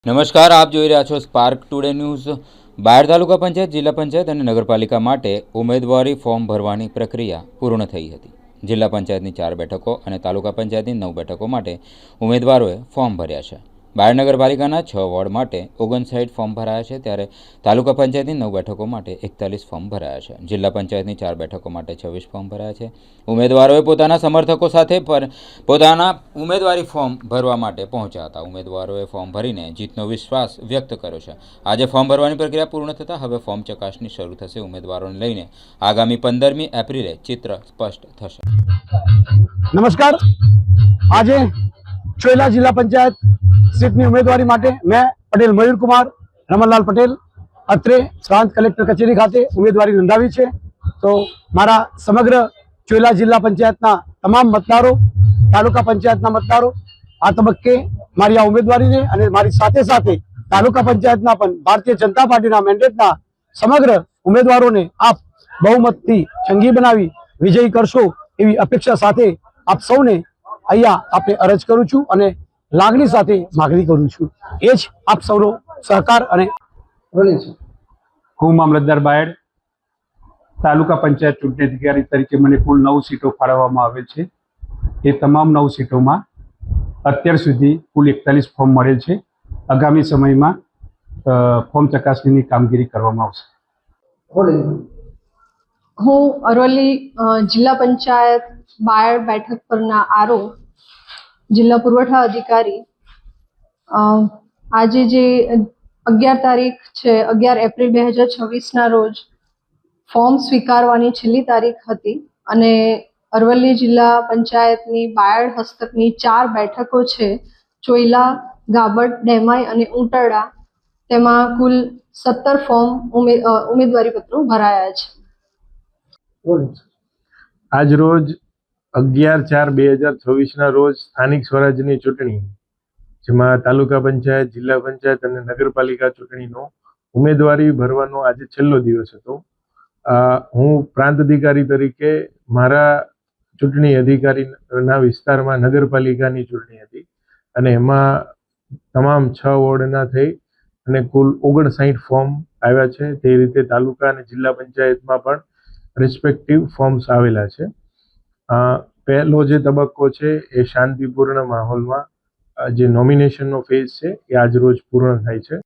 નમસ્કાર, આપ જોઈ રહ્યા છો સ્પાર્ક ટુડે ન્યૂઝ। બાયડ તાલુકા પંચાયત, જિલ્લા પંચાયત અને નગરપાલિકા માટે ઉમેદવારી ફોર્મ ભરવાની પ્રક્રિયા પૂર્ણ થઈ હતી। જિલ્લા પંચાયતની 4 બેઠકો અને તાલુકા પંચાયતની 9 બેઠકો માટે ઉમેદવારોએ ફોર્મ ભર્યા છે। બાયડ નગરપાલિકાના 6 વોર્ડ માટે 59 ફોર્મ ભરાયા છે, ત્યારે તાલુકા પંચાયતની 9 બેઠકો માટે 41 ફોર્મ ભરાયા છે। જિલ્લા પંચાયતની 4 બેઠકો માટે 26 ફોર્મ ભરાયા છે। ઉમેદવારોએ પોતાના સમર્થકો સાથે પોતાના ઉમેદવારી ફોર્મ ભરવા માટે પહોંચ્યા હતા। ઉમેદવારોએ ફોર્મ ભરીને જીતનો વિશ્વાસ વ્યક્ત કર્યો છે। આજે ફોર્મ ભરવાની પ્રક્રિયા પૂર્ણ થતાં હવે ફોર્મ ચકાસણી શરૂ થશે। ઉમેદવારોને લઈને આગામી 15મી એપ્રિલે ચિત્ર સ્પષ્ટ થશે। नमस्कार, आज ચોઇલા जिला पंचायत सीटनी उम्मीदवारी माटे मैं पटेल मयूर कुमार रमनलाल पटेल અત્રે પ્રાંત કલેક્ટર કચેરી ખાતે ઉમેદવારી નોંધાવી છે। તો મારા સમગ્ર ચોઇલા જિલ્લા પંચાયતના તમામ મતદારો, તાલુકા પંચાયતના મતદારો આ તબક્કે મારી આ ઉમેદવારીને અને મારી સાથે સાથે તાલુકા પંચાયતના પણ ભારતીય જનતા પાર્ટીના મેન્ડેટના સમગ્ર ઉમેદવારોને આપ બહુમતથી જંગી બનાવી વિજયી કરશો એવી અપેક્ષા સાથે આપ સૌને અહીંયા આપણે અરજ કરું છું અને લાગણી સાથે માગણી કરું છું। એ જ આપ સૌનો સહકાર અને હું મામલતદાર બાયડ તાલુકા પંચાયત ચૂંટણી અધિકારી તરીકે મને કુલ 9 સીટો ફાળવવામાં આવેલ છે। એ તમામ 9 સીટોમાં અત્યાર સુધી કુલ 41 ફોર્મ મળેલ છે। આગામી સમયમાં ફોર્મ ચકાસણીની કામગીરી કરવામાં આવશે। હું અરવલ્લી જિલ્લા પંચાયત બાયડ બેઠક પરના આરઓ જિલ્લા પુરવઠા અધિકારી આજે જે 11 તારીખ છે, 11 એપ્રિલ 2026ના રોજ ફોર્મ સ્વીકારવાની છેલ્લી તારીખ હતી અને અરવલ્લી જિલ્લા પંચાયતની બાયડ હસ્તકની 4 બેઠકો છે, ચોઇલા, ગાબડ, ડેમાઈ અને ઉંટરડા। તેમાં કુલ 17 ફોર્મ ઉમેદવારી પત્રો ભરાયા છે। આજ રોજ 11/4/2026ના રોજ સ્થાનિક સ્વરાજ્યની ચૂંટણી, જેમાં તાલુકા પંચાયત, જિલ્લા પંચાયત અને નગરપાલિકા ચૂંટણીનો ઉમેદવારી ભરવાનો આજે છેલ્લો દિવસ હતો। હું પ્રાંત અધિકારી તરીકે મારા ચૂંટણી અધિકારીના વિસ્તારમાં નગરપાલિકાની ચૂંટણી હતી અને એમાં તમામ 6 વોર્ડના થઈ અને કુલ 59 ફોર્મ આવ્યા છે। તે રીતે તાલુકા અને જિલ્લા પંચાયતમાં પણ રિસ્પેક્ટિવ ફોર્મ્સ આવેલા છે। પહેલો જે તબક્કો છે એ શાંતિપૂર્ણ માહોલમાં જે નોમિનેશનનો ફેઝ છે એ આજ રોજ પૂર્ણ થાય છે।